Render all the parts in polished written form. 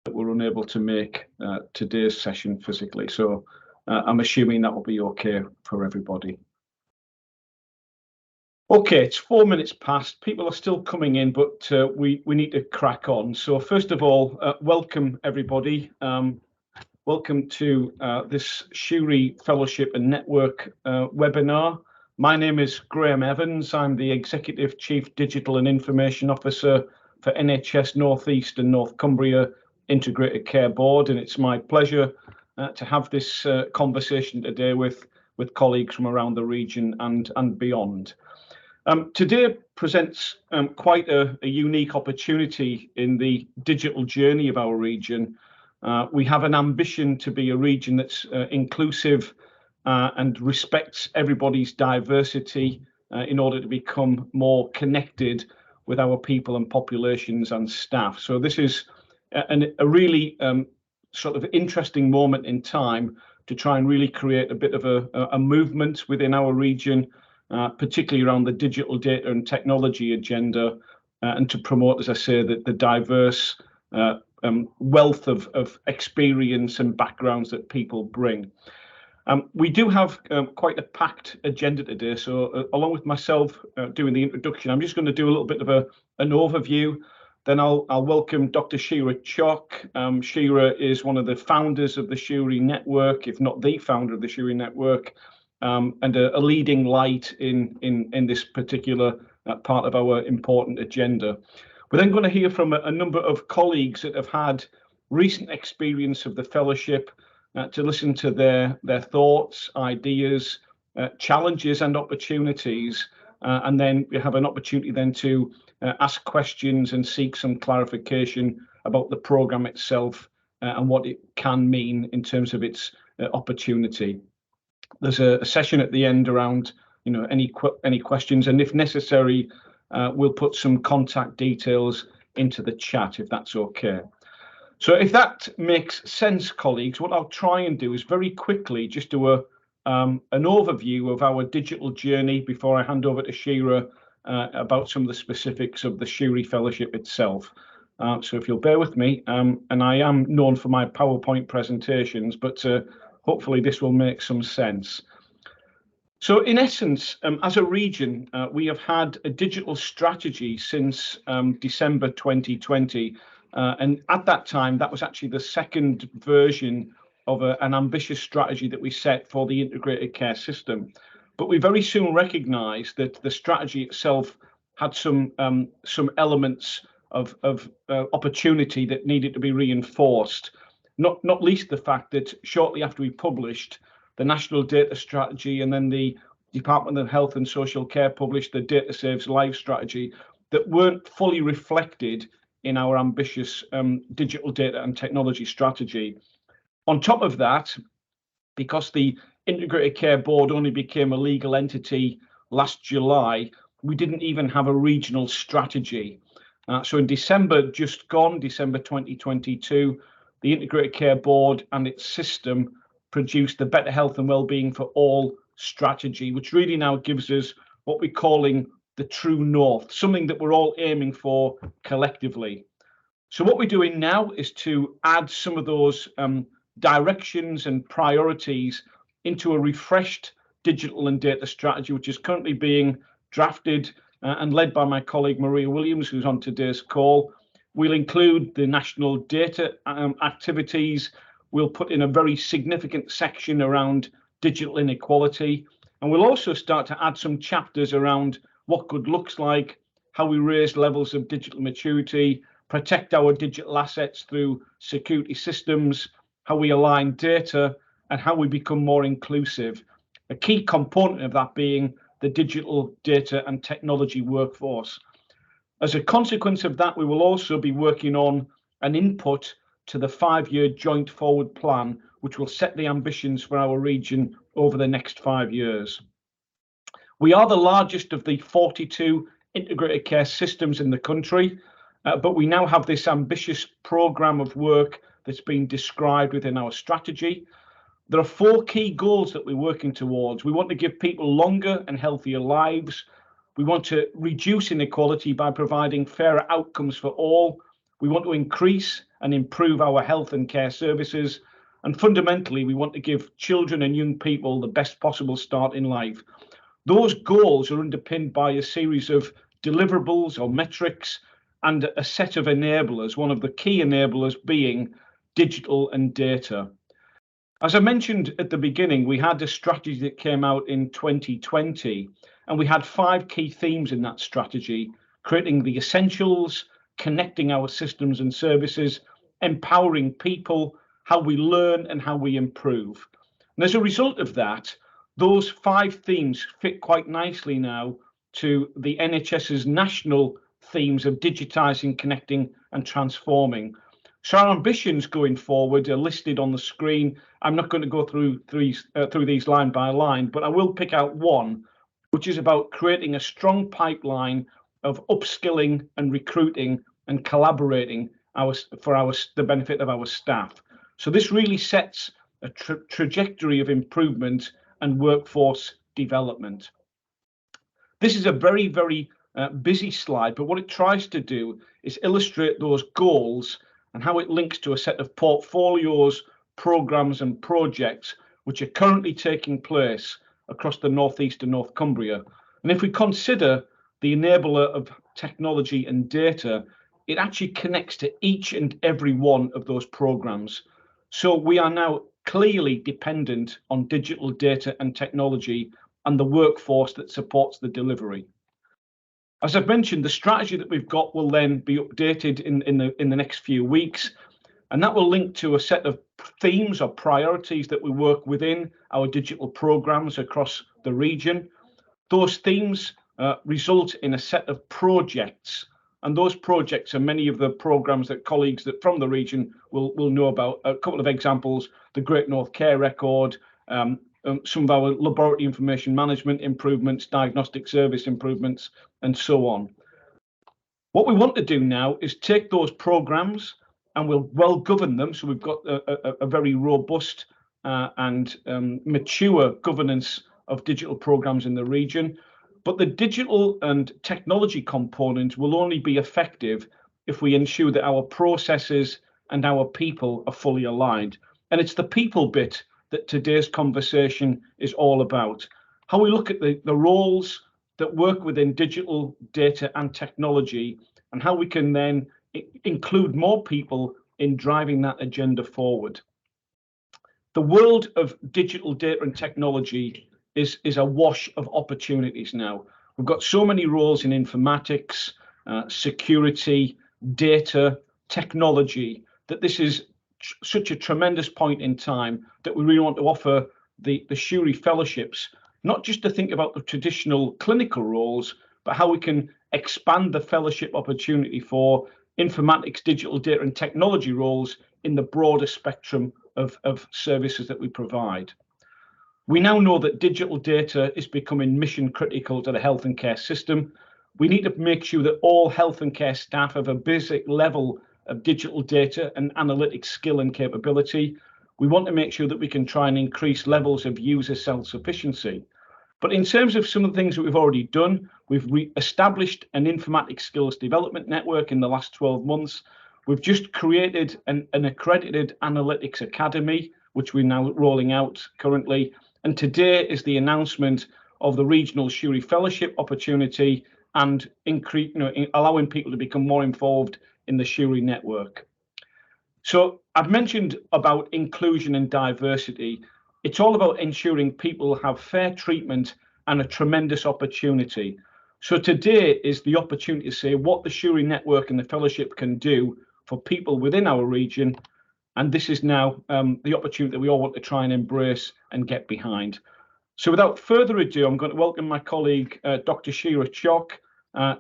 that were unable to make today's session physically. So I'm assuming that will be okay for everybody. Okay, it's 4 minutes past. People are still coming in, but we need to crack on. So first of all, welcome everybody. Welcome to this Shuri Fellowship and Network webinar. My name is Graham Evans. I'm the Executive Chief Digital and Information Officer for NHS North East and North Cumbria Integrated Care Board, and it's my pleasure to have this conversation today with colleagues from around the region and beyond. Today presents quite a unique opportunity in the digital journey of our region. We have an ambition to be a region that's inclusive and respects everybody's diversity in order to become more connected with our people and populations and staff. So this is a really sort of interesting moment in time to try and really create a bit of a movement within our region, particularly around the digital data and technology agenda, and to promote, as I say, the diverse wealth of experience and backgrounds that people bring. We do have quite a packed agenda today, so along with myself doing the introduction, I'm just going to do a little bit of an overview. Then I'll welcome Dr. Shuri Network. Shuri is one of the founders of the Shuri Network, if not the founder of the Shuri Network, and a leading light in this particular part of our important agenda. We're then going to hear from a number of colleagues that have had recent experience of the fellowship to listen to their thoughts, ideas, challenges and opportunities. And then we have an opportunity then to ask questions and seek some clarification about the programme itself and what it can mean in terms of its opportunity. There's a session at the end around any questions, and if necessary, we'll put some contact details into the chat if that's okay. So if that makes sense, colleagues, what I'll try and do is very quickly just do an overview of our digital journey before I hand over to Shuri about some of the specifics of the Shuri Fellowship itself. So if you'll bear with me, and I am known for my PowerPoint presentations, but hopefully this will make some sense. So in essence, as a region, we have had a digital strategy since December 2020. And at that time, that was actually the second version of an ambitious strategy that we set for the integrated care system. But we very soon recognised that the strategy itself had some elements of opportunity that needed to be reinforced, not least the fact that shortly after we published the National Data Strategy and then the Department of Health and Social Care published the Data Saves Lives strategy, that weren't fully reflected in our ambitious digital data and technology strategy. On top of that, because the Integrated Care Board only became a legal entity last July, we didn't even have a regional strategy. So in December just gone, December 2022, the Integrated Care Board and its system produced the Better Health and Wellbeing for All strategy, which really now gives us what we're calling the true north, something that we're all aiming for collectively. So what we're doing now is to add some of those directions and priorities into a refreshed digital and data strategy, which is currently being drafted and led by my colleague Maria Williams, who's on today's call. We'll include the national data activities. We'll put in a very significant section around digital inequality, and we'll also start to add some chapters around what good looks like, how we raise levels of digital maturity, protect our digital assets through security systems, how we align data, and how we become more inclusive. A key component of that being the digital data and technology workforce. As a consequence of that, we will also be working on an input to the 5-year joint forward plan, which will set the ambitions for our region over the next 5 years. We are the largest of the 42 integrated care systems in the country, but we now have this ambitious programme of work that's been described within our strategy. There are 4 key goals that we're working towards. We want to give people longer and healthier lives. We want to reduce inequality by providing fairer outcomes for all. We want to increase and improve our health and care services. And fundamentally, we want to give children and young people the best possible start in life. Those goals are underpinned by a series of deliverables or metrics and a set of enablers, one of the key enablers being digital and data. As I mentioned at the beginning, we had a strategy that came out in 2020, and we had 5 key themes in that strategy: creating the essentials, connecting our systems and services, empowering people, how we learn and how we improve. And as a result of that, those 5 themes fit quite nicely now to the NHS's national themes of digitising, connecting and transforming. So our ambitions going forward are listed on the screen. I'm not going to go through these line by line, but I will pick out one, which is about creating a strong pipeline of upskilling and recruiting and collaborating for the benefit of our staff. So this really sets a trajectory of improvement and workforce development. This is a very, very busy slide, but what it tries to do is illustrate those goals and how it links to a set of portfolios, programs and projects which are currently taking place across the northeast and North Cumbria. And if we consider the enabler of technology and data, it actually connects to each and every one of those programs. So we are now clearly dependent on digital data and technology and the workforce that supports the delivery. As I've mentioned, the strategy that we've got will then be updated in the next few weeks, and that will link to a set of themes or priorities that we work within our digital programs across the region. Those themes result in a set of projects, and those projects are many of the programs that colleagues from the region will know about. A couple of examples: the Great North Care Record, some of our laboratory information management improvements, diagnostic service improvements, and so on. What we want to do now is take those programs and we'll well govern them. So we've got a very robust and mature governance of digital programs in the region. But the digital and technology component will only be effective if we ensure that our processes and our people are fully aligned. And it's the people bit that today's conversation is all about. How we look at the roles that work within digital data and technology, and how we can then include more people in driving that agenda forward. The world of digital data and technology is awash of opportunities now. We've got so many roles in informatics, security, data, technology, that this is such a tremendous point in time that we really want to offer the Shuri fellowships, not just to think about the traditional clinical roles, but how we can expand the fellowship opportunity for informatics, digital data and technology roles in the broader spectrum of services that we provide. We now know that digital data is becoming mission critical to the health and care system. We need to make sure that all health and care staff have a basic level of digital data and analytics skill and capability. We want to make sure that we can try and increase levels of user self-sufficiency. But in terms of some of the things that we've already done, we've established an informatics skills development network in the last 12 months. We've just created an accredited analytics academy, which we're now rolling out currently. And today is the announcement of the regional Shuri fellowship opportunity and allowing people to become more involved in the Shuri network. So I've mentioned about inclusion and diversity. It's all about ensuring people have fair treatment and a tremendous opportunity. So today is the opportunity to say what the Shuri network and the fellowship can do for people within our region. And this is now the opportunity that we all want to try and embrace and get behind. So without further ado, I'm going to welcome my colleague, Dr. Shuri Network,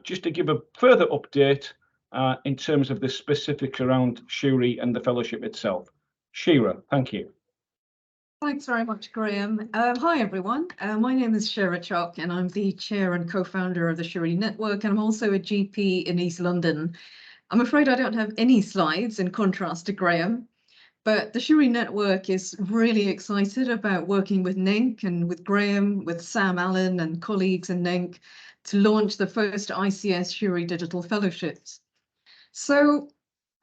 just to give a further update in terms of the specifics around Shuri and the fellowship itself. Shuri, thank you. Thanks very much, Graham. Hi, everyone. My name is Shuri Network, and I'm the chair and co-founder of the Shuri Network, and I'm also a GP in East London. I'm afraid I don't have any slides in contrast to Graham, but the Shuri Network is really excited about working with NENC and with Graham, with Sam Allen and colleagues in NENC to launch the first ICS Shuri Digital Fellowships. So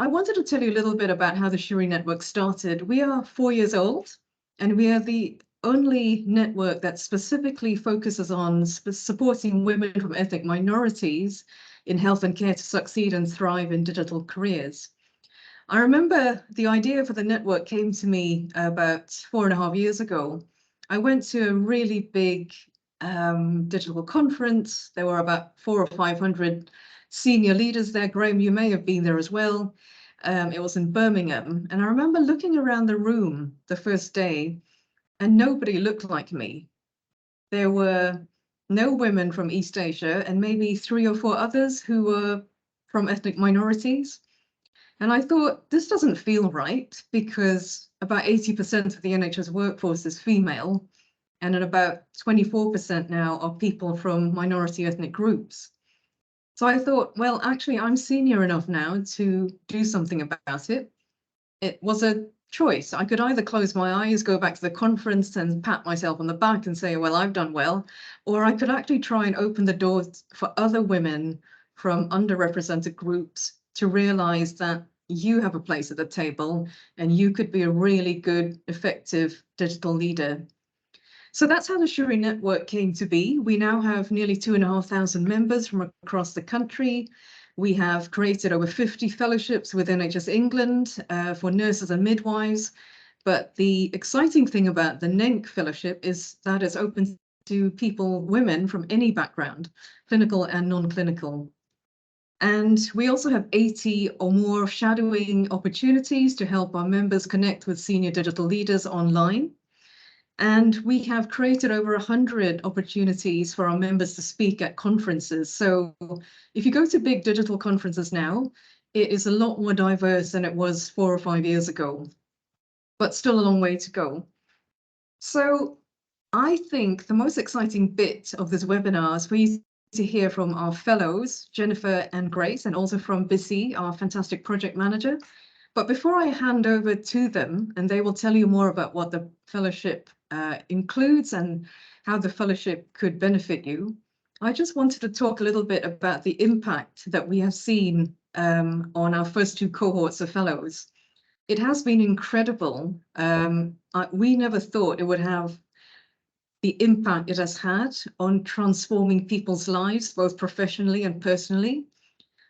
I wanted to tell you a little bit about how the Shuri Network started. We are 4 years old, and we are the only network that specifically focuses on supporting women from ethnic minorities in health and care to succeed and thrive in digital careers. I remember the idea for the network came to me about 4.5 years ago. I went to a really big digital conference. There were about 400 or 500 senior leaders there. Graham, you may have been there as well. It was in Birmingham. And I remember looking around the room the first day, and nobody looked like me. There were no women from East Asia and maybe 3 or 4 others who were from ethnic minorities. And I thought, this doesn't feel right, because about 80% of the NHS workforce is female, and about 24% now are people from minority ethnic groups. So I thought, well, actually, I'm senior enough now to do something about it. It was a choice. I could either close my eyes, go back to the conference and pat myself on the back and say, well, I've done well, or I could actually try and open the doors for other women from underrepresented groups to realize that you have a place at the table and you could be a really good, effective digital leader. So that's how the Shuri Network came to be. We now have nearly 2,500 members from across the country. We have created over 50 fellowships with NHS England for nurses and midwives. But the exciting thing about the NENC fellowship is that it's open to people, women from any background, clinical and non-clinical. And we also have 80 or more shadowing opportunities to help our members connect with senior digital leaders online. And we have created over 100 opportunities for our members to speak at conferences. So if you go to big digital conferences now, it is a lot more diverse than it was 4 or 5 years ago, but still a long way to go. So I think the most exciting bit of this webinar is for you to hear from our fellows, Jennifer and Grace, and also from Bissy, our fantastic project manager. But before I hand over to them, and they will tell you more about what the fellowship includes and how the fellowship could benefit you, I just wanted to talk a little bit about the impact that we have seen on our first 2 cohorts of fellows. It has been incredible. We never thought it would have the impact it has had on transforming people's lives, both professionally and personally.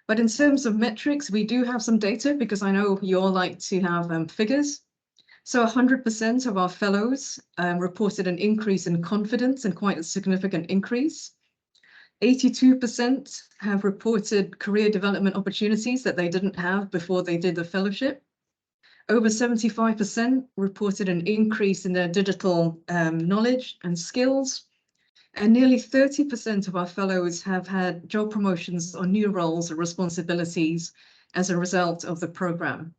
But in terms of metrics, we do have some data, because I know you all like to have figures. So 100% of our fellows reported an increase in confidence, and quite a significant increase. 82% have reported career development opportunities that they didn't have before they did the fellowship. Over 75% reported an increase in their digital knowledge and skills. And nearly 30% of our fellows have had job promotions or new roles or responsibilities as a result of the programme.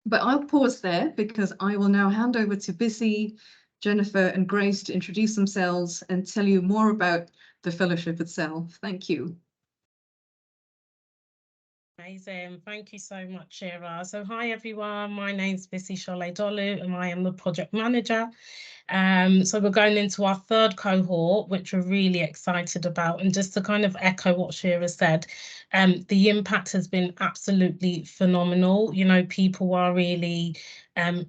But I'll pause there, because I will now hand over to Bissy, Jennifer and Grace to introduce themselves and tell you more about the fellowship itself. Thank you. Amazing. Thank you so much, Shira. So hi, everyone. My name's Bissy Dolu, and I am the project manager. So we're going into our 3rd cohort, which we're really excited about. And just to kind of echo what Shira said, the impact has been absolutely phenomenal. You know, people are really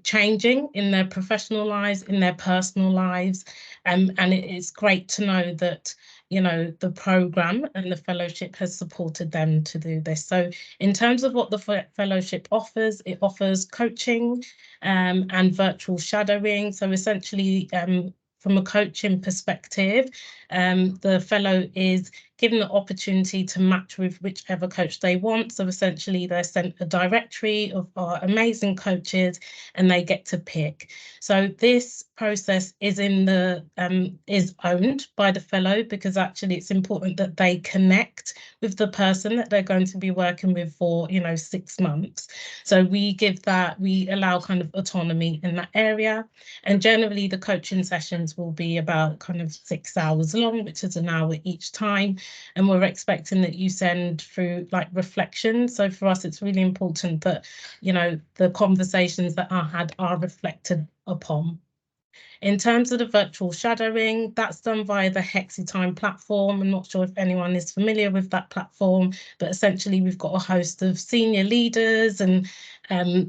changing in their professional lives, in their personal lives. And it's great to know that, you know, the programme and the fellowship has supported them to do this. So in terms of what the fellowship offers, it offers coaching and virtual shadowing. So essentially, from a coaching perspective, the fellow is given the opportunity to match with whichever coach they want. So essentially, they're sent a directory of our amazing coaches, and they get to pick. So this process is is owned by the fellow, because actually it's important that they connect with the person that they're going to be working with for, you know, 6 months. So we allow kind of autonomy in that area. And generally the coaching sessions will be about kind of 6 hours long, which is an hour each time. And we're expecting that you send through like reflections. So for us, it's really important that, you know, the conversations that are had are reflected upon. In terms of the virtual shadowing, that's done via the HexiTime platform. I'm not sure if anyone is familiar with that platform, but essentially we've got a host of senior leaders and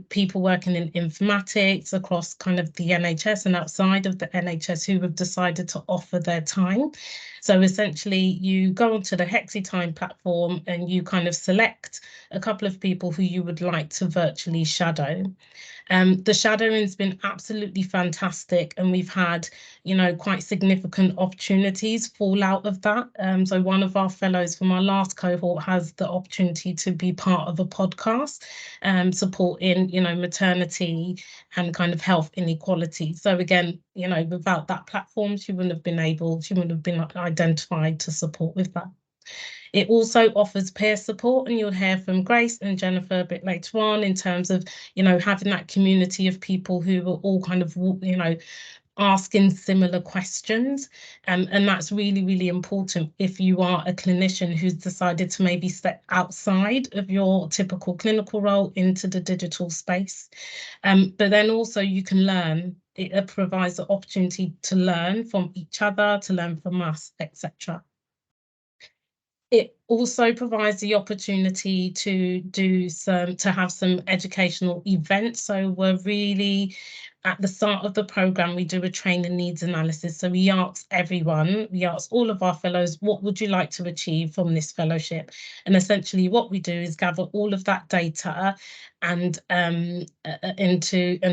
people working in informatics across kind of the NHS and outside of the NHS who have decided to offer their time. So essentially you go onto the HexiTime platform and you kind of select a couple of people who you would like to virtually shadow. The shadowing's been absolutely fantastic, and we've had, you know, quite significant opportunities fall out of that. So one of our fellows from our last cohort has the opportunity to be part of a podcast, supporting, you know, maternity and kind of health inequality. So again, you know, without that platform, she wouldn't have been identified to support with that. It also offers peer support, and you'll hear from Grace and Jennifer a bit later on in terms of, you know, having that community of people who are all kind of, you know, asking similar questions. And that's really, really important if you are a clinician who's decided to maybe step outside of your typical clinical role into the digital space. But then also you can learn. It provides the opportunity to learn from each other, to learn from us, etc. It also provides the opportunity to have some educational events. So we're really, at the start of the programme, we do a training needs analysis. So we ask all of our fellows, what would you like to achieve from this fellowship? And essentially what we do is gather all of that data and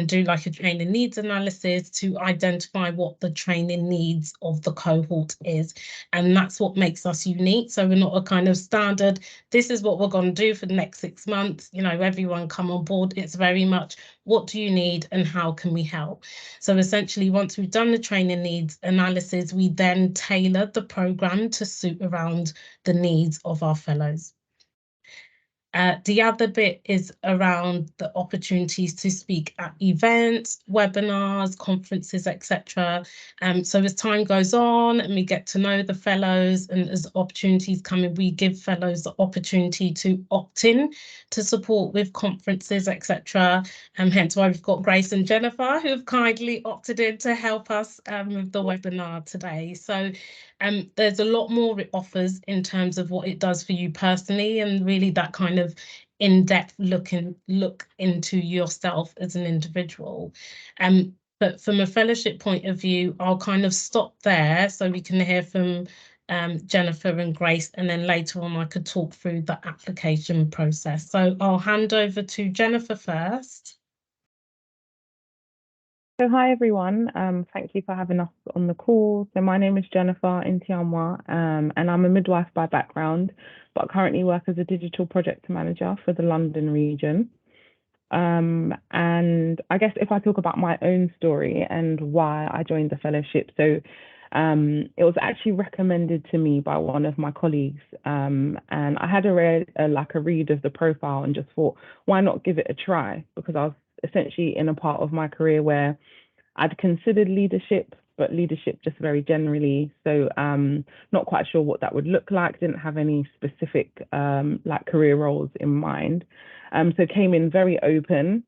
do like a training needs analysis to identify what the training needs of the cohort is. And that's what makes us unique. So we're not a kind of standard, this is what we're going to do for the next 6 months, you know, everyone come on board. It's very much, what do you need and how can we help? So essentially, once we've done the training needs analysis, we then tailor the programme to suit around the needs of our fellows. The other bit is around the opportunities to speak at events, webinars, conferences, etc. So as time goes on and we get to know the fellows, and as opportunities come in, we give fellows the opportunity to opt in to support with conferences, etc. Hence why we've got Grace and Jennifer who have kindly opted in to help us with the webinar today. So there's a lot more it offers in terms of what it does for you personally, and really that kind of in-depth look into yourself as an individual. But from a fellowship point of view, I'll kind of stop there so we can hear from Jennifer and Grace, and then later on I could talk through the application process. So I'll hand over to Jennifer first. So hi everyone, thank you for having us on the call. So my name is Jennifer Intiamwa, and I'm a midwife by background, but currently work as a digital project manager for the London region. And I guess if I talk about my own story and why I joined the fellowship, so it was actually recommended to me by one of my colleagues, and I had a read of the profile and just thought, why not give it a try? Because I was essentially in a part of my career where I'd considered leadership, but leadership just very generally. So not quite sure what that would look like, didn't have any specific like career roles in mind. So came in very open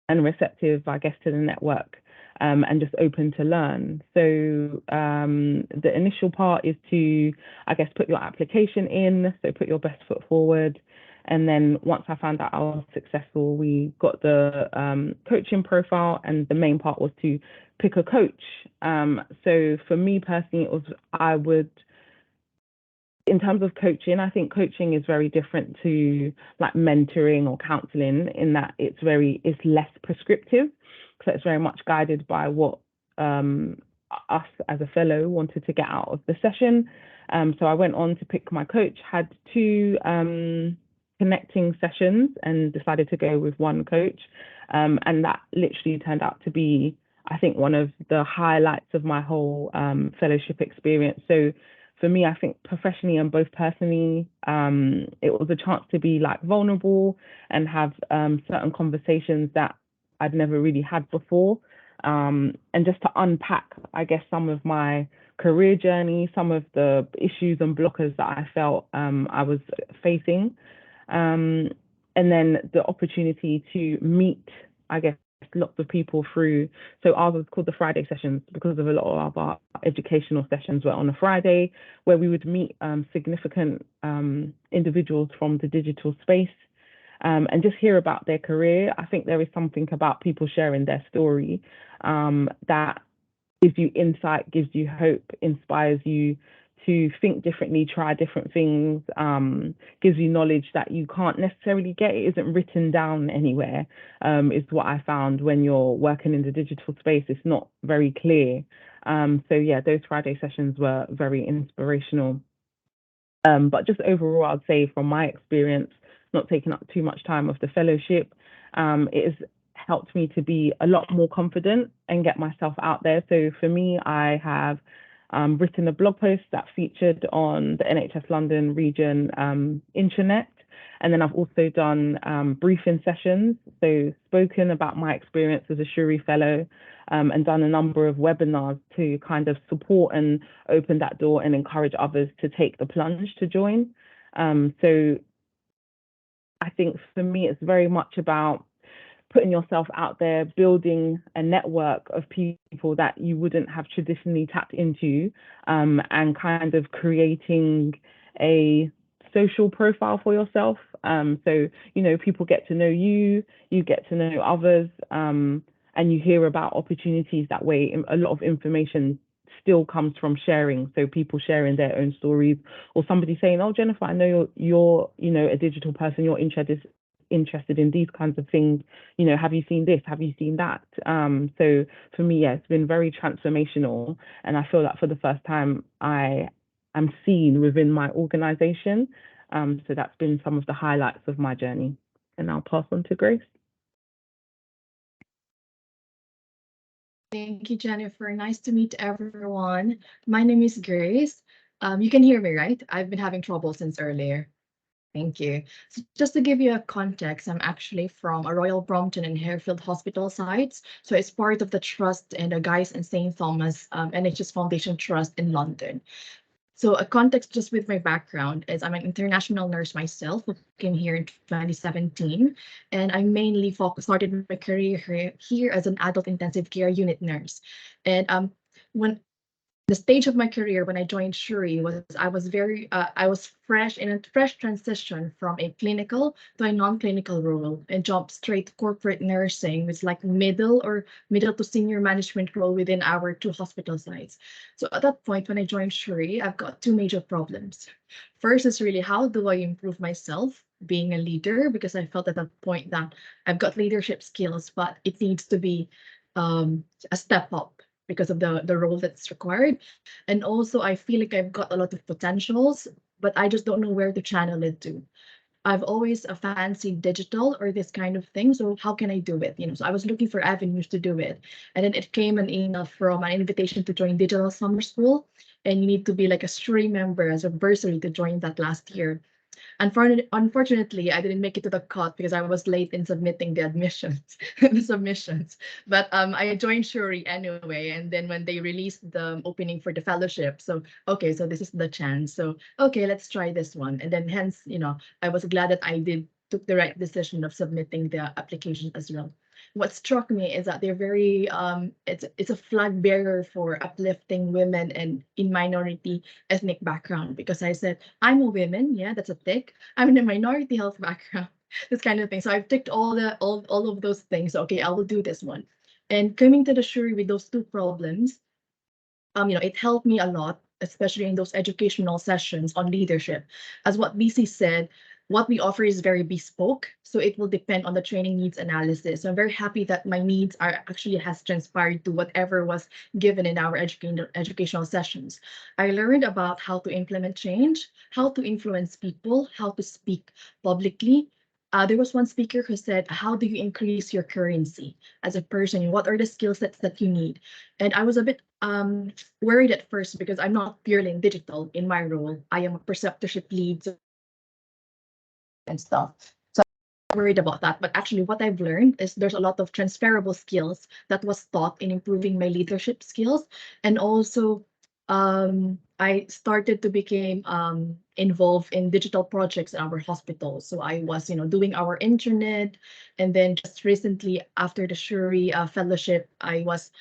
and receptive, I guess, to the network, and just open to learn. So the initial part is to, I guess, put your application in, so put your best foot forward. And then once I found out I was successful, we got the coaching profile, and the main part was to pick a coach. So for me personally, in terms of coaching, I think coaching is very different to like mentoring or counseling, in that it's less prescriptive. So it's very much guided by what us as a fellow wanted to get out of the session. So I went on to pick my coach, had 2 connecting sessions and decided to go with one coach. And that literally turned out to be, I think, one of the highlights of my whole fellowship experience. So for me, I think professionally and both personally, it was a chance to be like vulnerable and have certain conversations that I'd never really had before. And just to unpack, I guess, some of my career journey, some of the issues and blockers that I felt I was facing. And then the opportunity to meet, I guess, lots of people through. So ours was called the Friday sessions because of a lot of our educational sessions were on a Friday, where we would meet significant individuals from the digital space and just hear about their career. I think there is something about people sharing their story that gives you insight, gives you hope, inspires you to think differently, try different things, gives you knowledge that you can't necessarily get. It isn't written down anywhere, is what I found when you're working in the digital space. It's not very clear. So yeah, those Friday sessions were very inspirational. But just overall, I'd say from my experience, not taking up too much time of the fellowship, it has helped me to be a lot more confident and get myself out there. So for me, I have written a blog post that featured on the NHS London region intranet. And then I've also done briefing sessions, so spoken about my experience as a Shuri Fellow, and done a number of webinars to kind of support and open that door and encourage others to take the plunge to join. So I think for me, it's very much about putting yourself out there, building a network of people that you wouldn't have traditionally tapped into, and kind of creating a social profile for yourself. So, you know, people get to know you, you get to know others, and you hear about opportunities that way. A lot of information still comes from sharing. So people sharing their own stories, or somebody saying, "Oh, Jennifer, I know you're you know, a digital person, you're interested in these kinds of things. You know, have you seen this? Have you seen that?" So for me, yeah, it's been very transformational. And I feel that for the first time, I am seen within my organization. So that's been some of the highlights of my journey. And I'll pass on to Grace. Thank you, Jennifer. Nice to meet everyone. My name is Grace. You can hear me, right? I've been having trouble since earlier. Thank you. So just to give you a context, I'm actually from a Royal Brompton and Harefield Hospital sites. So it's part of the trust and the Guy's and St. Thomas NHS Foundation Trust in London. So a context just with my background is I'm an international nurse myself who came here in 2017, and I mainly started my career here as an adult intensive care unit nurse. And when the stage of my career when I joined Shuri was I was fresh in a fresh transition from a clinical to a non-clinical role and jumped straight to corporate nursing with like middle to senior management role within our 2 hospital sites. So at that point when I joined Shuri, I've got 2 major problems. First is really how do I improve myself being a leader, because I felt at that point that I've got leadership skills, but it needs to be a step up because of the role that's required. And also I feel like I've got a lot of potentials, but I just don't know where to channel it to. I've always fancied digital or this kind of thing. So how can I do it? You know, so I was looking for avenues to do it. And then it came an email from an invitation to join Digital Summer School. And you need to be like a Shuri member as a bursary to join that last year. Unfortunately, I didn't make it to the cut because I was late in submitting the admissions, the submissions. But I joined Shuri anyway, and then when they released the opening for the fellowship, so okay, so this is the chance. So okay, let's try this one. And then hence, you know, I was glad that I took the right decision of submitting the application as well. What struck me is that they're very it's a flag bearer for uplifting women and in minority ethnic background, because I said I'm a woman, yeah, that's a tick. I'm in a minority health background, this kind of thing. So I've ticked all of those things. Okay, I will do this one. And coming to the Shuri with those 2 problems, you know, it helped me a lot, especially in those educational sessions on leadership. As what BC said, what we offer is very bespoke, so it will depend on the training needs analysis. So I'm very happy that my needs are actually has transpired to whatever was given in our educational sessions. I learned about how to implement change, how to influence people, how to speak publicly. There was one speaker who said, how do you increase your currency as a person? What are the skill sets that you need? And I was a bit worried at first because I'm not purely in digital in my role. I am a preceptorship lead and stuff. So I'm worried about that. But actually what I've learned is there's a lot of transferable skills that was taught in improving my leadership skills. And also I started to become involved in digital projects in our hospital. So I was, doing our internet, and then just recently after the Shuri fellowship, I was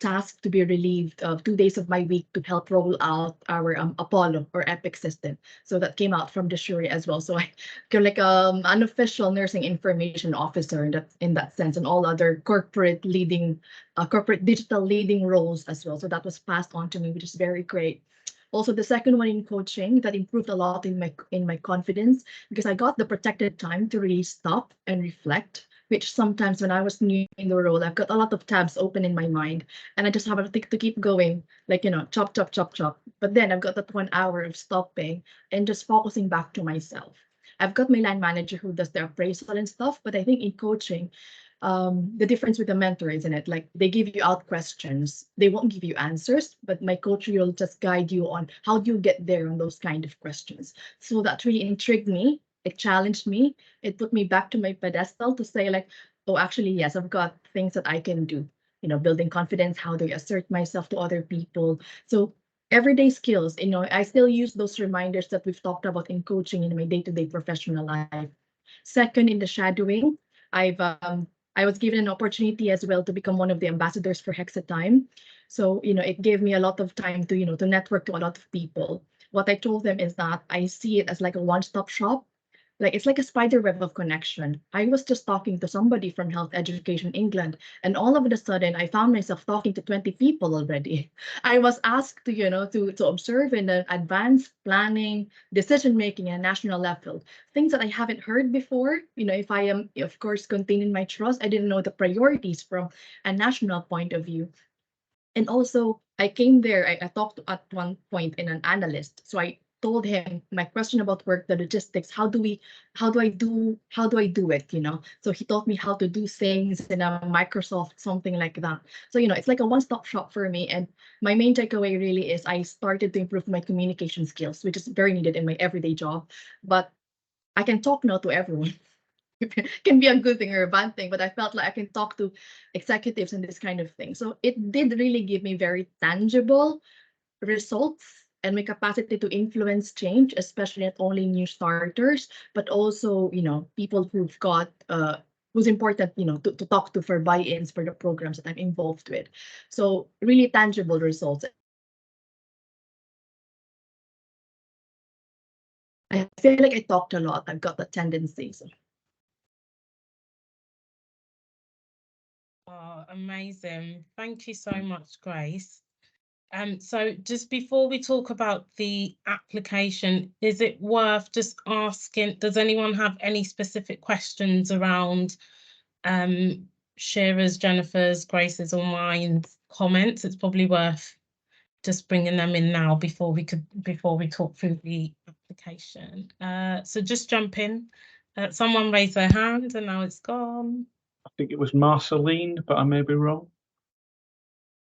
tasked to be relieved of 2 days of my week to help roll out our Apollo or Epic system. So that came out from the Shuri as well. So I feel like unofficial nursing information officer in that sense, and all other corporate digital leading roles as well. So that was passed on to me, which is very great. Also, the second one in coaching that improved a lot in my confidence, because I got the protected time to really stop and reflect, which sometimes when I was new in the role, I've got a lot of tabs open in my mind, and I just have to keep going, like, chop, chop, chop, chop. But then I've got that 1 hour of stopping and just focusing back to myself. I've got my line manager who does the appraisal and stuff, but I think in coaching, the difference with the mentor, isn't it? Like, they give you out questions. They won't give you answers, but my coach will just guide you on how do you get there on those kind of questions. So that really intrigued me. It challenged me. It put me back to my pedestal to say, like, oh, actually, yes, I've got things that I can do. Building confidence, how do I assert myself to other people? So everyday skills, I still use those reminders that we've talked about in coaching in my day-to-day professional life. Second, in the shadowing, I was given an opportunity as well to become one of the ambassadors for Hexatime. So, it gave me a lot of time to network to a lot of people. What I told them is that I see it as like a one-stop shop. Like, it's like a spider web of connection. I was just talking to somebody from Health Education England, and all of a sudden I found myself talking to 20 people already. I was asked to observe in the advanced planning, decision making at a national level, things that I haven't heard before. If I am, of course, containing my trust, I didn't know the priorities from a national point of view. And also, I came there, I talked at one point in an analyst. So I told him my question about work, the logistics, how do I do it, So he taught me how to do things in a Microsoft, something like that. So, it's like a one-stop shop for me. And my main takeaway really is I started to improve my communication skills, which is very needed in my everyday job. But I can talk now to everyone. Can be a good thing or a bad thing, but I felt like I can talk to executives and this kind of thing. So it did really give me very tangible results and my capacity to influence change, especially not only new starters, but also, people who've got who's important, to talk to for buy-ins for the programs that I'm involved with. So really tangible results. I feel like I talked a lot. I've got the tendency. So. Oh, amazing. Thank you so much, Grace. So just before we talk about the application, is it worth just asking, does anyone have any specific questions around Shira's, Jennifer's, Grace's or mine's comments? It's probably worth just bringing them in now before we talk through the application. So just jump in. Someone raised their hand and now it's gone. I think it was Marceline, but I may be wrong.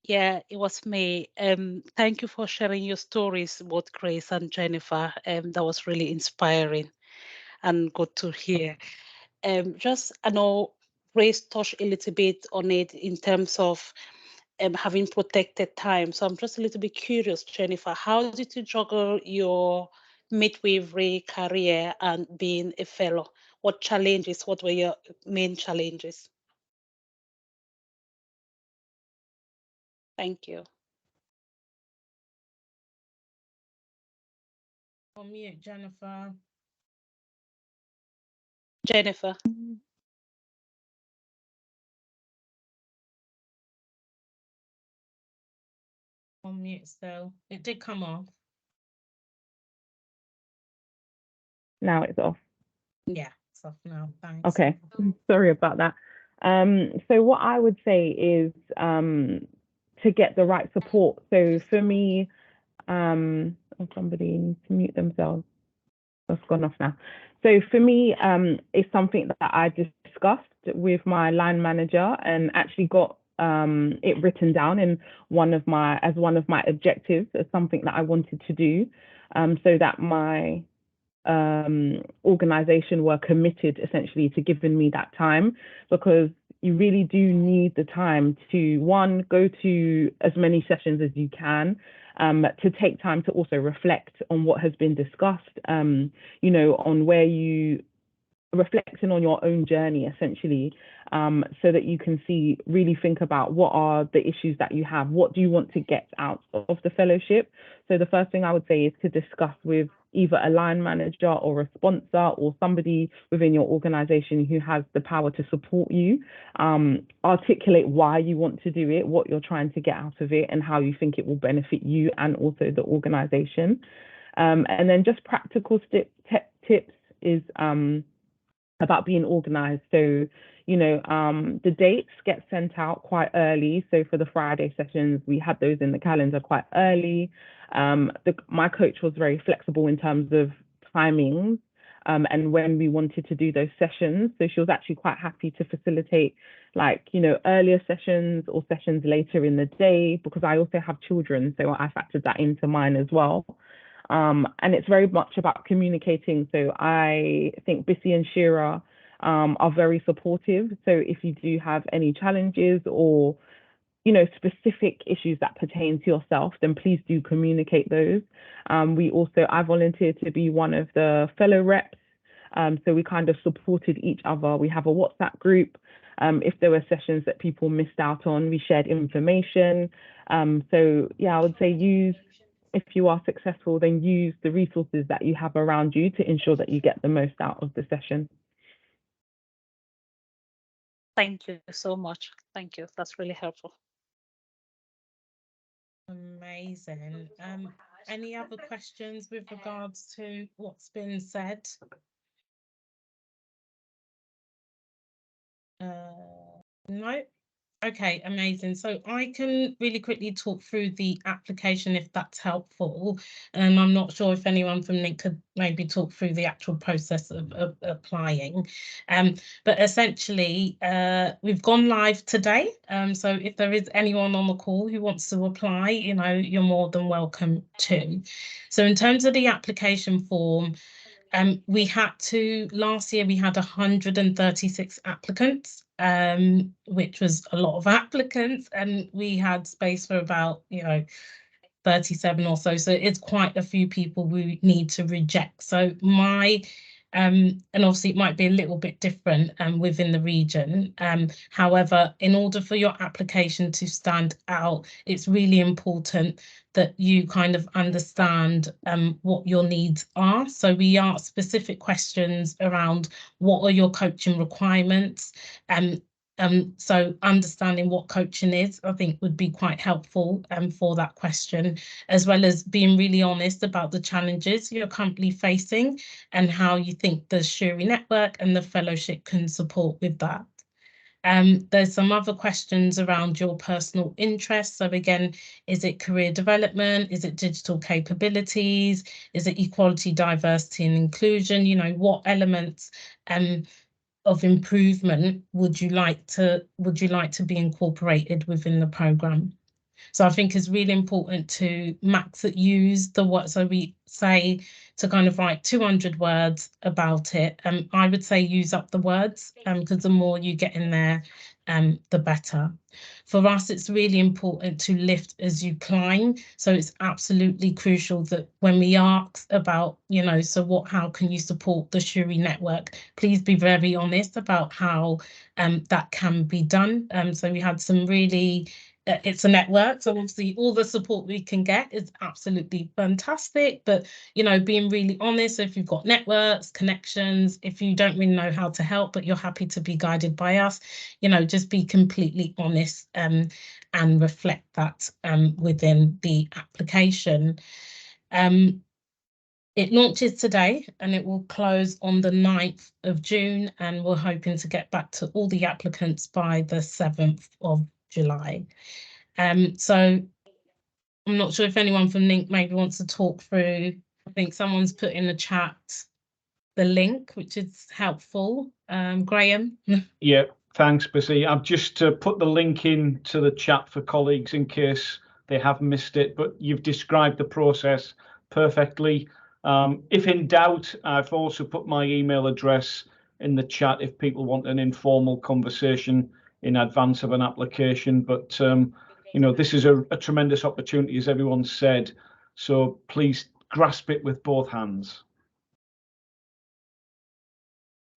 Yeah, it was me. Thank you for sharing your stories, both Grace and Jennifer. That was really inspiring and good to hear. I know Grace touched a little bit on it in terms of having protected time. So I'm just a little bit curious, Jennifer, how did you juggle your midwifery career and being a fellow? What were your main challenges? Thank you. On mute, Jennifer. Jennifer. On mute still. It did come off. Now it's off. Yeah, it's off now. Thanks. Okay, sorry about that. So what I would say is to get the right support. So for me, somebody needs to mute themselves. That's gone off now. So for me, it's something that I discussed with my line manager and actually got it written down in one of my objectives as something that I wanted to do, so that my organization were committed essentially to giving me that time, because you really do need the time to, one, go to as many sessions as you can, to take time to also reflect on what has been discussed, on where you reflecting on your own journey, essentially, so that you can really think about what are the issues that you have, what do you want to get out of the fellowship. So the first thing I would say is to discuss with either a line manager or a sponsor or somebody within your organization who has the power to support you. Articulate why you want to do it, what you're trying to get out of it, and how you think it will benefit you and also the organization. And then just practical tips is about being organized. So, the dates get sent out quite early. So for the Friday sessions, we had those in the calendar quite early. My coach was very flexible in terms of timings and when we wanted to do those sessions. So she was actually quite happy to facilitate earlier sessions or sessions later in the day, because I also have children. So I factored that into mine as well. And it's very much about communicating. So I think Bissy and Shira are very supportive. So if you do have any challenges or, specific issues that pertain to yourself, then please do communicate those. I volunteered to be one of the fellow reps. So we kind of supported each other. We have a WhatsApp group. If there were sessions that people missed out on, we shared information. So yeah, I would say if you are successful, then use the resources that you have around you to ensure that you get the most out of the session. Thank you so much. Thank you. That's really helpful. Amazing. Any other questions with regards to what's been said? No. Okay, amazing. So I can really quickly talk through the application if that's helpful. I'm not sure if anyone from Link could maybe talk through the actual process of applying. But essentially, we've gone live today. So if there is anyone on the call who wants to apply, you're more than welcome to. So in terms of the application form, last year we had 136 applicants, which was a lot of applicants, and we had space for about, 37 or so. So it's quite a few people we need to reject. So and obviously it might be a little bit different within the region. However, in order for your application to stand out, it's really important that you kind of understand what your needs are. So we ask specific questions around what are your coaching requirements. So understanding what coaching is, I think, would be quite helpful for that question, as well as being really honest about the challenges you're currently facing and how you think the Shuri Network and the fellowship can support with that. There's some other questions around your personal interests. So again, is it career development? Is it digital capabilities? Is it equality, diversity and inclusion? What elements of improvement would you like to be incorporated within the program? So I think it's really important to use the word. So we say to kind of write 200 words about it. I would say use up the words because the more you get in there, the better. For us, it's really important to lift as you climb. So it's absolutely crucial that when we ask about, how can you support the Shuri Network, please be very honest about how that can be done. So we had some really it's a network, so obviously all the support we can get is absolutely fantastic, but being really honest, if you've got networks, connections, if you don't really know how to help but you're happy to be guided by us, just be completely honest and reflect that within the application. It launches today and it will close on the 9th of June, and we're hoping to get back to all the applicants by the 7th of July. So I'm not sure if anyone from Link maybe wants to talk through. I think someone's put in the chat the link, which is helpful. Graham? Yeah, thanks, Bissy. I've just put the link into the chat for colleagues in case they have missed it, but you've described the process perfectly. If in doubt, I've also put my email address in the chat if people want an informal conversation in advance of an application. But you know, this is a tremendous opportunity, as everyone said. So please grasp it with both hands.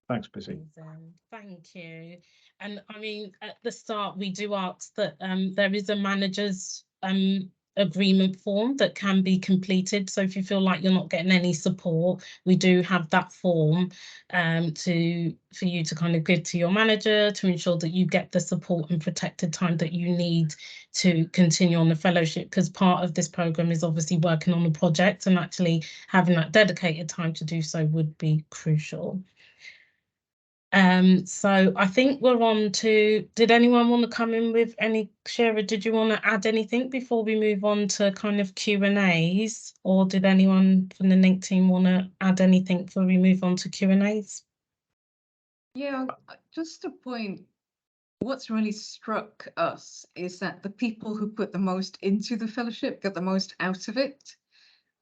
Thanks, Busy. Thank you. And I mean, at the start, we do ask that there is a manager's agreement form that can be completed. So if you feel like you're not getting any support, we do have that form for you to kind of give to your manager to ensure that you get the support and protected time that you need to continue on the fellowship, because part of this program is obviously working on the project, and actually having that dedicated time to do so would be crucial. So I think we're on to, did anyone want to come in with any, Shira, did you want to add anything before we move on to kind of Q&As, or did anyone from the Link team want to add anything before we move on to Q&As? Yeah, just a point. What's really struck us is that the people who put the most into the fellowship get the most out of it.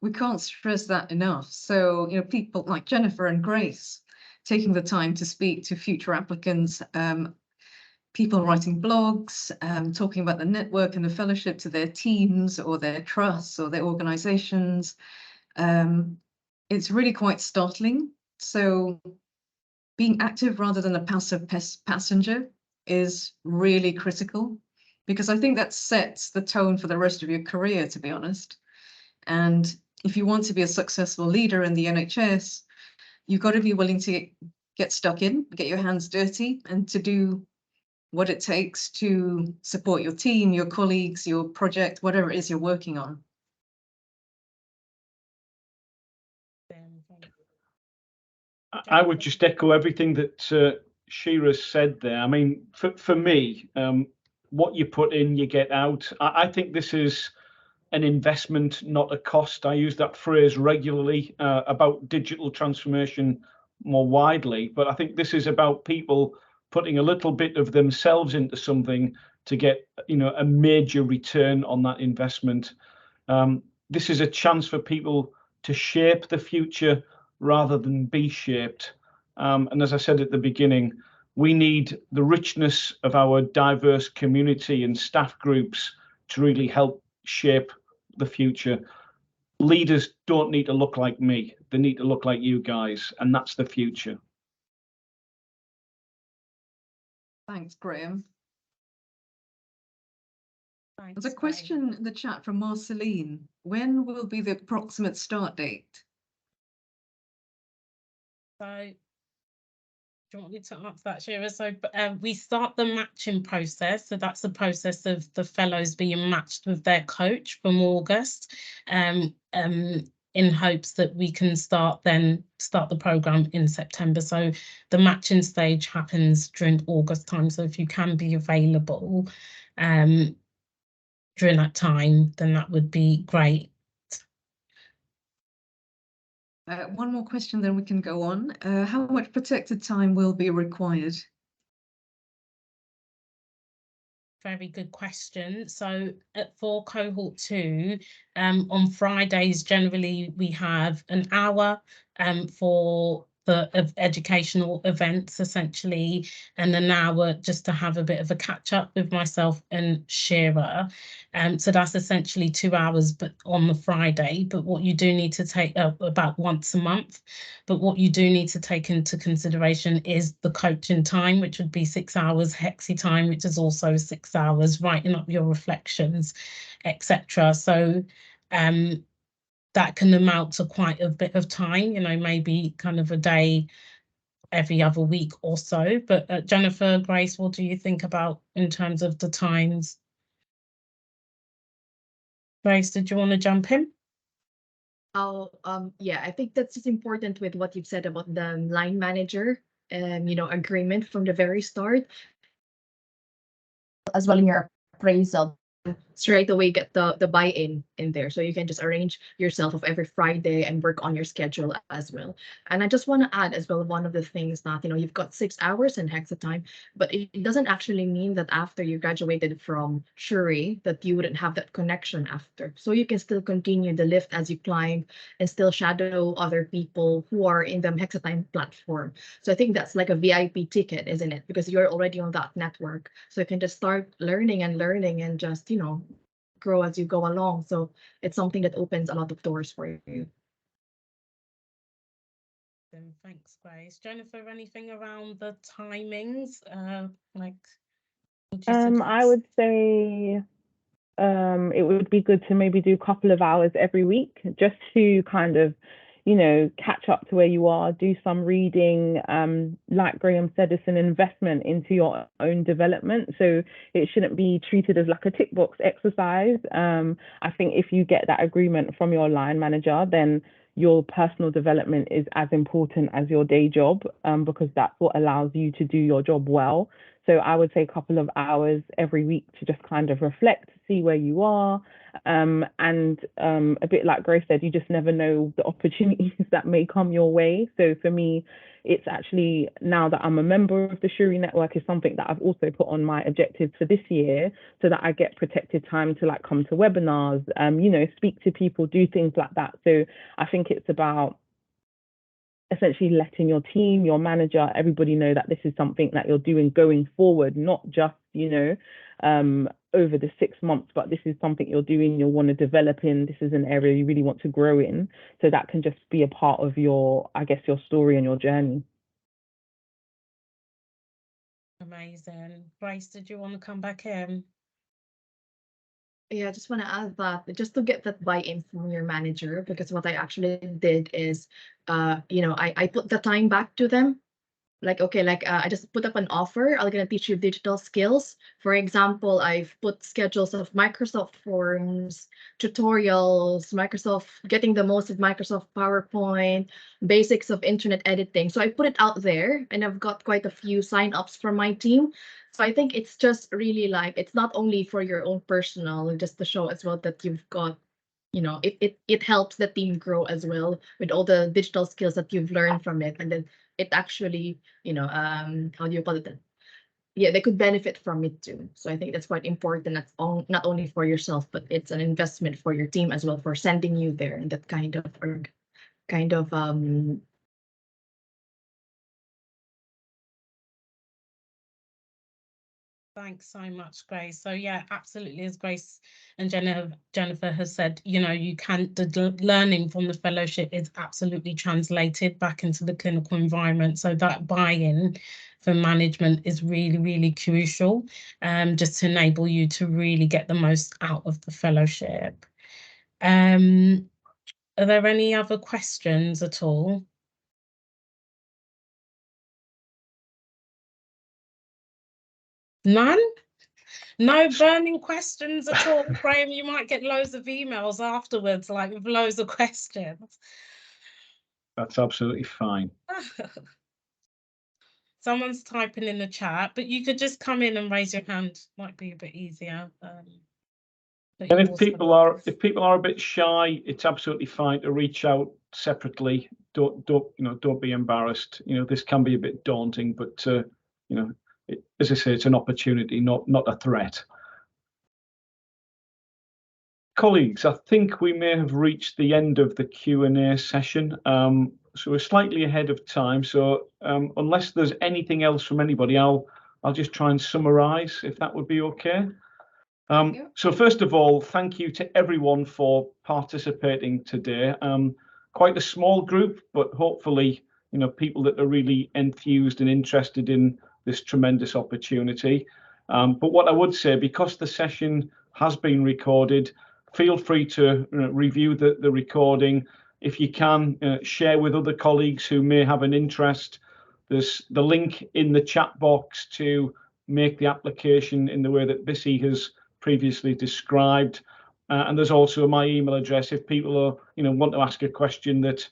We can't stress that enough. So, you know, people like Jennifer and Grace taking the time to speak to future applicants, people writing blogs, talking about the network and the fellowship to their teams or their trusts or their organizations. It's really quite startling. So being active rather than a passive passenger is really critical, because I think that sets the tone for the rest of your career, to be honest. And if you want to be a successful leader in the NHS, you've got to be willing to get stuck in, get your hands dirty, and to do what it takes to support your team, your colleagues, your project, whatever it is you're working on. I would just echo everything that Shira said there. I mean, for me, what you put in, you get out. I think this is an investment, not a cost. I use that phrase regularly about digital transformation more widely, but I think this is about people putting a little bit of themselves into something to get, you know, a major return on that investment. This is a chance for people to shape the future rather than be shaped. And as I said at the beginning, we need the richness of our diverse community and staff groups to really help shape the future. Leaders don't need to look like me, they need to look like you guys, and that's the future. Thanks, Graham. Thanks, There's a question in the chat from Marceline. When will be the approximate start date? So, do you want me to answer that, Shira? So we start the matching process. So that's the process of the fellows being matched with their coach from August, in hopes that we can start the program in September. So the matching stage happens during August time. So if you can be available during that time, then that would be great. One more question, then we can go on. How much protected time will be required? Very good question. So for cohort 2, on Fridays, generally we have an hour for the educational events, essentially, and an hour just to have a bit of a catch up with myself and Shira. So that's essentially 2 hours, but on the Friday. But what you do need to take about once a month. But what you do need to take into consideration is the coaching time, which would be 6 hours, Hexi time, which is also 6 hours, writing up your reflections, etc. So that can amount to quite a bit of time, you know, maybe kind of a day every other week or so. But Jennifer, Grace, what do you think about in terms of the times? Grace, did you want to jump in? Oh, yeah, I think that's just important with what you've said about the line manager and, you know, agreement from the very start, as well in your appraisal. straight away get the buy-in in there. So you can just arrange yourself of every Friday and work on your schedule as well. And I just want to add as well, one of the things that, you've got 6 hours in Hexa time, but it doesn't actually mean that after you graduated from Shuri that you wouldn't have that connection after. So you can still continue the lift as you climb and still shadow other people who are in the Hexa time platform. So I think that's like a VIP ticket, isn't it? Because you're already on that network. So you can just start learning and just, grow as you go along. So it's something that opens a lot of doors for you. Thanks, Grace. Jennifer, anything around the timings? Like, would you I suggest? would say it would be good to maybe do a couple of hours every week just to kind of, catch up to where you are, do some reading. Like Graham said, it's an investment into your own development. So it shouldn't be treated as like a tick box exercise. I think if you get that agreement from your line manager, then your personal development is as important as your day job, because that's what allows you to do your job well. So I would say a couple of hours every week to just kind of reflect, see where you are. And a bit like Grace said, you just never know the opportunities that may come your way. So for me, it's actually, now that I'm a member of the Shuri Network, is something that I've also put on my objectives for this year, so that I get protected time to like come to webinars, speak to people, do things like that. So I think it's about essentially letting your team, your manager, everybody know that this is something that you're doing going forward, not just, over the 6 months, but this is something you're doing, you'll want to develop in, this is an area you really want to grow in. So that can just be a part of your, I guess, your story and your journey. Amazing. Grace, did you want to come back in? Yeah, I just want to add that just to get that buy-in from your manager, because what I actually did is, I put the time back to them. Like, okay, I just put up an offer. I'm gonna teach you digital skills. For example, I've put schedules of Microsoft Forms, tutorials, Microsoft, getting the most of Microsoft PowerPoint, basics of internet editing. So I put it out there, and I've got quite a few sign-ups from my team. So I think it's just really like, it's not only for your own personal, just to show as well that you've got, it helps the team grow as well with all the digital skills that you've learned from it. And then it actually, how do you call it? Yeah, they could benefit from it too. So I think that's quite important. That's not only for yourself, but it's an investment for your team as well, for sending you there, and that kind of Thanks so much, Grace. So yeah, absolutely, as Grace and Jennifer has said, the learning from the fellowship is absolutely translated back into the clinical environment. So that buy-in for management is really, really crucial, just to enable you to really get the most out of the fellowship. Are there any other questions at all? None? No burning questions at all, Graham. You might get loads of emails afterwards, like with loads of questions. That's absolutely fine. Someone's typing in the chat, but you could just come in and raise your hand. Might be a bit easier. And if people are a bit shy, it's absolutely fine to reach out separately. Don't be embarrassed. This can be a bit daunting, but as I say, it's an opportunity, not a threat. Colleagues, I think we may have reached the end of the Q&A session. So we're slightly ahead of time. So unless there's anything else from anybody, I'll just try and summarize, if that would be okay. So first of all, thank you to everyone for participating today. Quite a small group, but hopefully, people that are really enthused and interested in this tremendous opportunity. But what I would say, because the session has been recorded, feel free to review the recording. If you can, share with other colleagues who may have an interest. There's the link in the chat box to make the application in the way that Bissy has previously described, and there's also my email address if people are want to ask a question that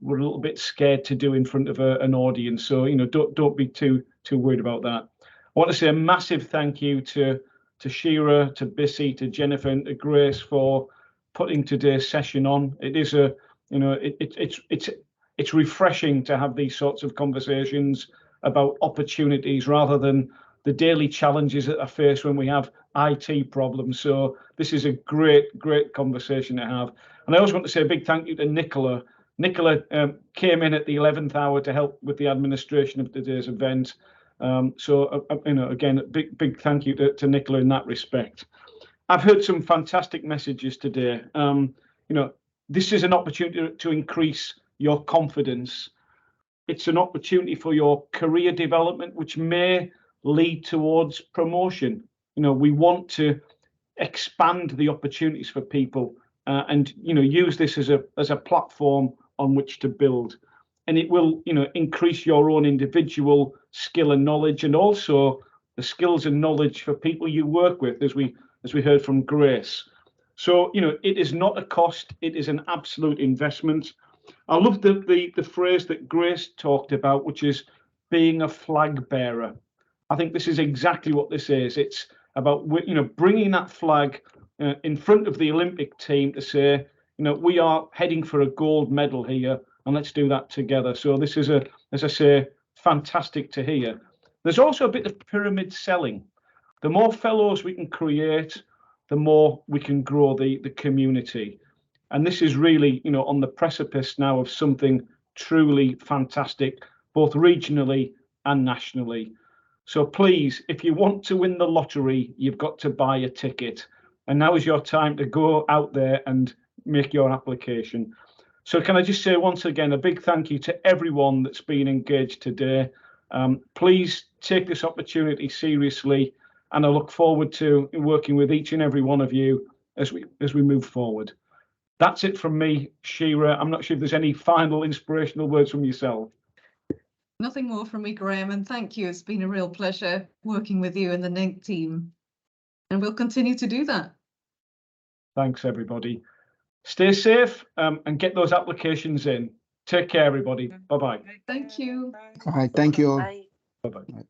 we're a little bit scared to do in front of an audience. So don't be too worried about that. I want to say a massive thank you to to Shira, to Bissy, to Jennifer, and to Grace for putting today's session on. It is a, you know, it's refreshing to have these sorts of conversations about opportunities rather than the daily challenges that I face when we have IT problems. So this is a great conversation to have. And I also want to say a big thank you to Nicola. Nicola came in at the 11th hour to help with the administration of today's event. So, you know, again, a big thank you to Nicola in that respect. I've heard some fantastic messages today. You know, this is an opportunity to increase your confidence. It's an opportunity for your career development, which may lead towards promotion. You know, we want to expand the opportunities for people and, you know, use this as a platform on which to build. And it will, you know, increase your own individual skill and knowledge, and also the skills and knowledge for people you work with, as we heard from Grace. So, you know, it is not a cost, it is an absolute investment. I love the phrase that Grace talked about, which is being a flag bearer. I think this is exactly what this is. It's about, you know, bringing that flag in front of the Olympic team to say, you know, we are heading for a gold medal here, and let's do that together. So this is, as I say, fantastic to hear. There's also a bit of pyramid selling. The more fellows we can create, the more we can grow the community. And this is really, you know, on the precipice now of something truly fantastic, both regionally and nationally. So please, if you want to win the lottery, you've got to buy a ticket. And now is your time to go out there and make your application. So can I just say once again, a big thank you to everyone that's been engaged today. Please take this opportunity seriously, and I look forward to working with each and every one of you as we move forward. That's it from me, Shira. I'm not sure if there's any final inspirational words from yourself. Nothing more from me, Graham, and thank you. It's been a real pleasure working with you and the NINC team, and we'll continue to do that. Thanks, everybody. Stay safe and get those applications in. Take care, everybody. Bye-bye. Thank you. All right, thank you all. Bye. Bye-bye.